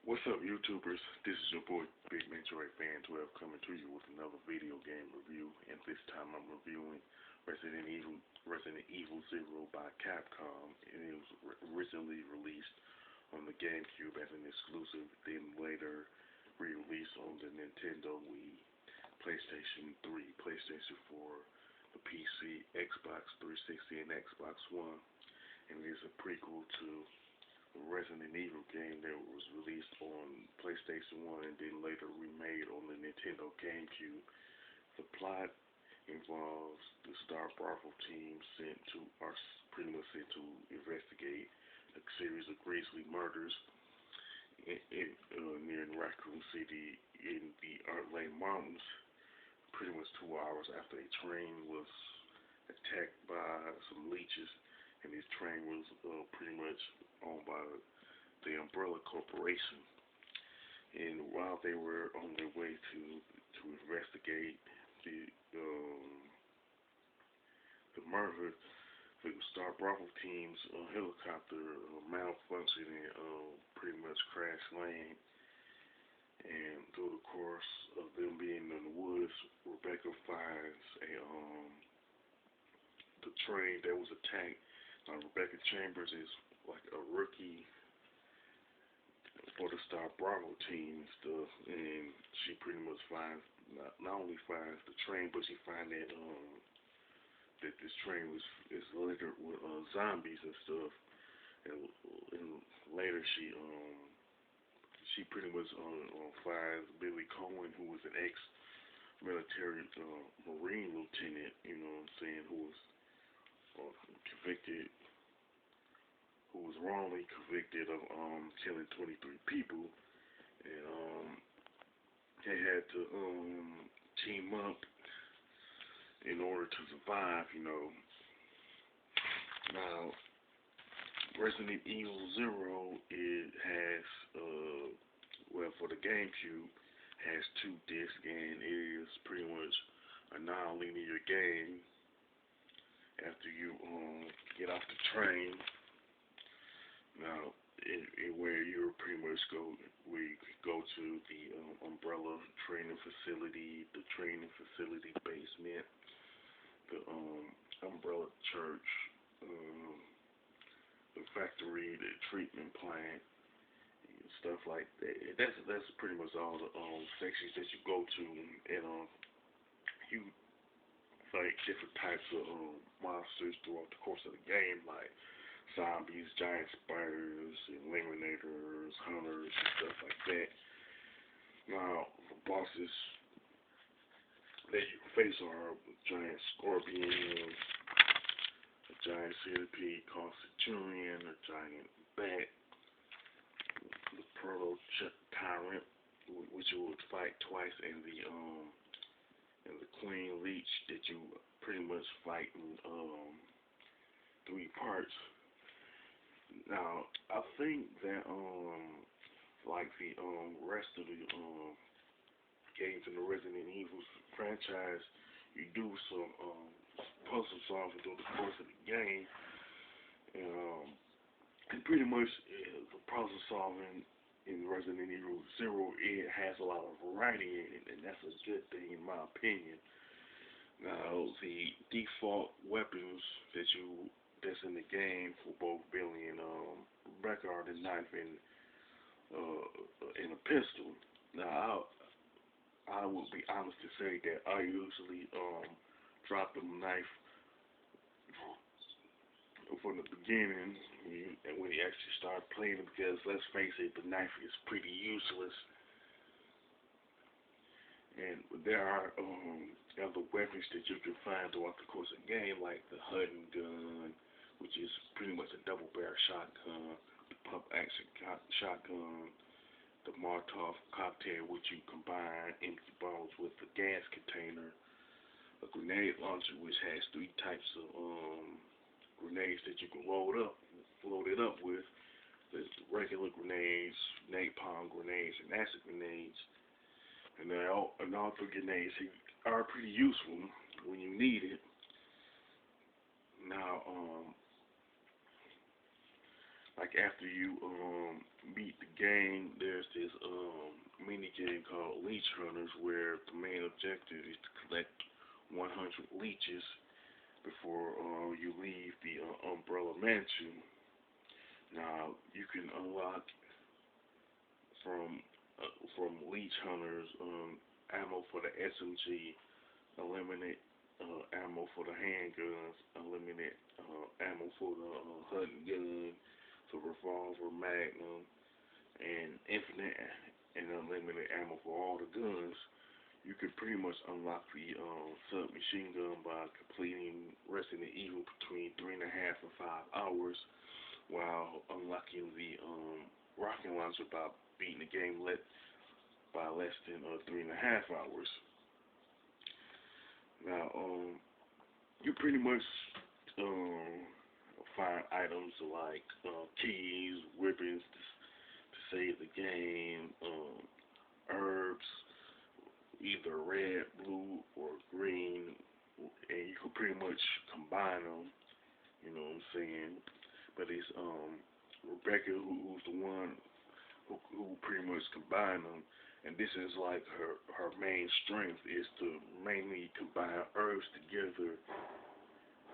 What's up, YouTubers? This is your boy, Big Man Joy Fan 12, coming to you with another video game review. And this time I'm reviewing Resident Evil Zero by Capcom. And it was originally released on the GameCube as an exclusive, then later re-released on the Nintendo Wii, PlayStation 3, PlayStation 4, the PC, Xbox 360, and Xbox One. And it is a prequel to the Resident Evil game that was released on PlayStation 1 and then later remade on the Nintendo GameCube. The plot involves the Star Bravo team pretty much sent to investigate a series of grisly murders near Raccoon City in the Lake Mountains, pretty much 2 hours after a train was attacked by some leeches. And this train was pretty much owned by the Umbrella Corporation. And while they were on their way to investigate the murder, the Star Bravo team's helicopter malfunctioned and pretty much crash land. And through the course of them being in the woods, Rebecca finds the train that was attacked. Rebecca Chambers is like a rookie for the Star Bravo team and stuff, and she pretty much finds not only finds the train, but she finds that this train is littered with zombies and stuff. And later she pretty much finds Billy Cohen, who was an ex-military Marine lieutenant, you know what I'm saying, who was wrongly convicted of killing 23 people, and they had to team up in order to survive, you know. Now, Resident Evil Zero has well, for the GameCube, has 2 discs, and it is pretty much a non-linear game. After you get off the train, now where you pretty much go to the Umbrella training facility, the training facility basement, the Umbrella church, the factory, the treatment plant, stuff like that. That's pretty much all the sections that you go to, and you fight different types of monsters throughout the course of the game, like zombies, giant spiders, eliminators, hunters, and stuff like that. Now, the bosses that you face are a giant scorpion, a giant centipede called Centurion, a giant bat, the proto tyrant, which you would fight twice, and the Queen Leech that you pretty much fight in 3 parts. Now, I think that like the rest of the games in the Resident Evil franchise, you do some puzzle solving through the course of the game, and pretty much the puzzle solving in Resident Evil Zero, it has a lot of variety in it, and that's a good thing in my opinion. Now, the default weapons that's in the game for both Billy and Rebecca are the knife and a pistol. Now, I will be honest to say that I usually drop the knife from the beginning when you actually start playing it, because let's face it, the knife is pretty useless. And there are other weapons that you can find throughout the course of the game, like the Hutton gun, which is pretty much a double-barrel shotgun, the pump-action shotgun, the Molotov cocktail, which you combine empty bottles with a gas container, a grenade launcher, which has 3 types of grenades that you can load it up with. There's regular grenades, napalm grenades, and acid grenades. And all 3 grenades are pretty useful when you need it. Now, like after you beat the game, there's this mini game called Leech Hunters where the main objective is to collect 100 leeches before you leave the Umbrella Mansion. Now you can unlock from Leech Hunters ammo for the SMG, unlimited ammo for the handguns, unlimited ammo for the hunting gun, the revolver, magnum, and infinite and unlimited ammo for all the guns. You can pretty much unlock the submachine gun by completing Resident Evil between 3.5 and 5 hours, while unlocking the rocket launcher by beating the game by less than 3.5 hours. Now, you pretty much find items like keys, weapons to save the game, herbs, either red, blue, or green, and you can pretty much combine them. You know what I'm saying? But it's Rebecca who's the one who pretty much combine them, and this is like her main strength is to mainly combine herbs together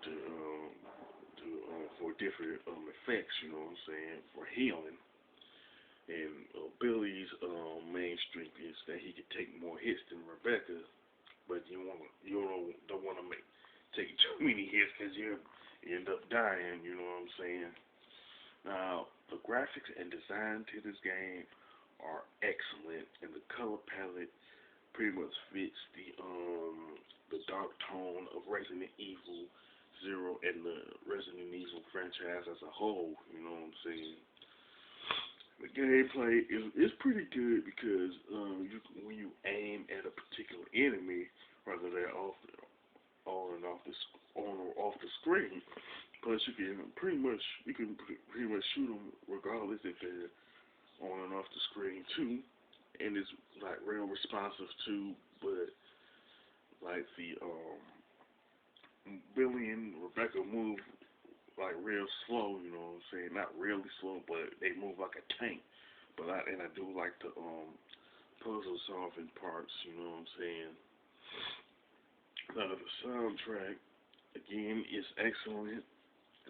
to for different effects. You know what I'm saying? For healing. And Billy's main strength is that he can take more hits than Rebecca, but you don't want to take too many hits because you end up dying. You know what I'm saying? Now the graphics and design to this game are excellent, and the color palette pretty much fits the dark tone of Resident Evil 0 and the Resident Evil franchise as a whole. You know what I'm saying? The gameplay is pretty good because when you aim at a particular enemy, whether they're on or off the screen, plus you can pretty much shoot them regardless if they're on and off the screen too, and it's like real responsive too. But like the Billy and Rebecca move like real slow, you know what I'm saying? Not really slow, but they move like a tank. But I do like the puzzle solving parts, you know what I'm saying? Now the soundtrack again is excellent,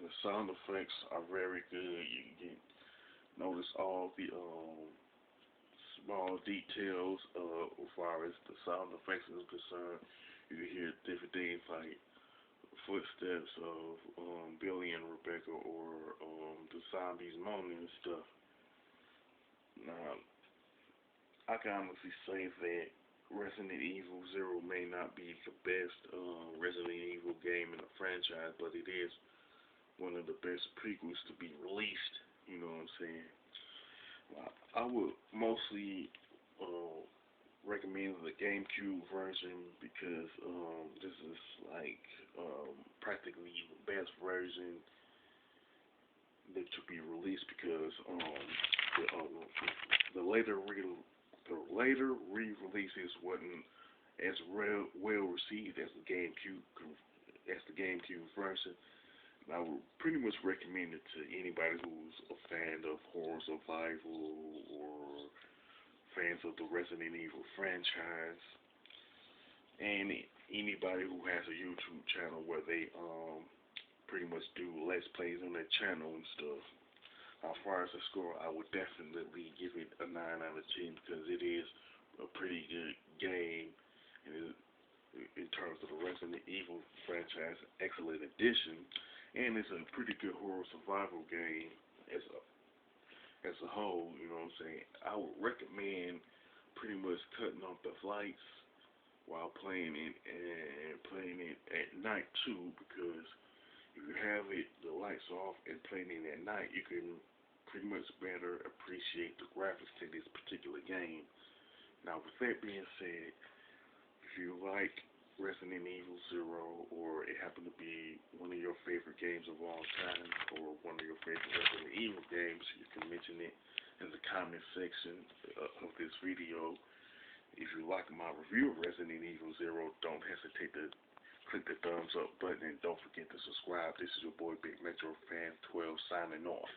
and the sound effects are very good. You can notice all the small details as far as the sound effects is concerned. You can hear different things like footsteps of Billy and Rebecca, or the zombies moaning and stuff. Now, I can honestly say that Resident Evil 0 may not be the best Resident Evil game in the franchise, but it is one of the best prequels to be released. You know what I'm saying? I would mostly recommend the GameCube version because this is like practically the best version that to be released because the later re-releases wasn't as well received as the GameCube version. And I would pretty much recommend it to anybody who's a fan of horror survival or fans of the Resident Evil franchise, and anybody who has a YouTube channel where they pretty much do let's plays on their channel and stuff. As far as the score, I would definitely give it a 9 out of 10 because it is a pretty good game, and in terms of the Resident Evil franchise, excellent addition, and it's a pretty good horror survival game as a whole. You know what I'm saying? I would recommend pretty much cutting off the lights while playing it, and playing it at night too, because if you have the lights off and playing it at night, you can pretty much better appreciate the graphics to this particular game. Now, with that being said, if you like Resident Evil 0, or it happened to be one of your favorite games of all time, or one of your favorite Resident Evil games, you can mention it in the comment section of this video. If you like my review of Resident Evil 0, don't hesitate to click the thumbs up button, and don't forget to subscribe. This is your boy Big Metro Fan 12 signing off.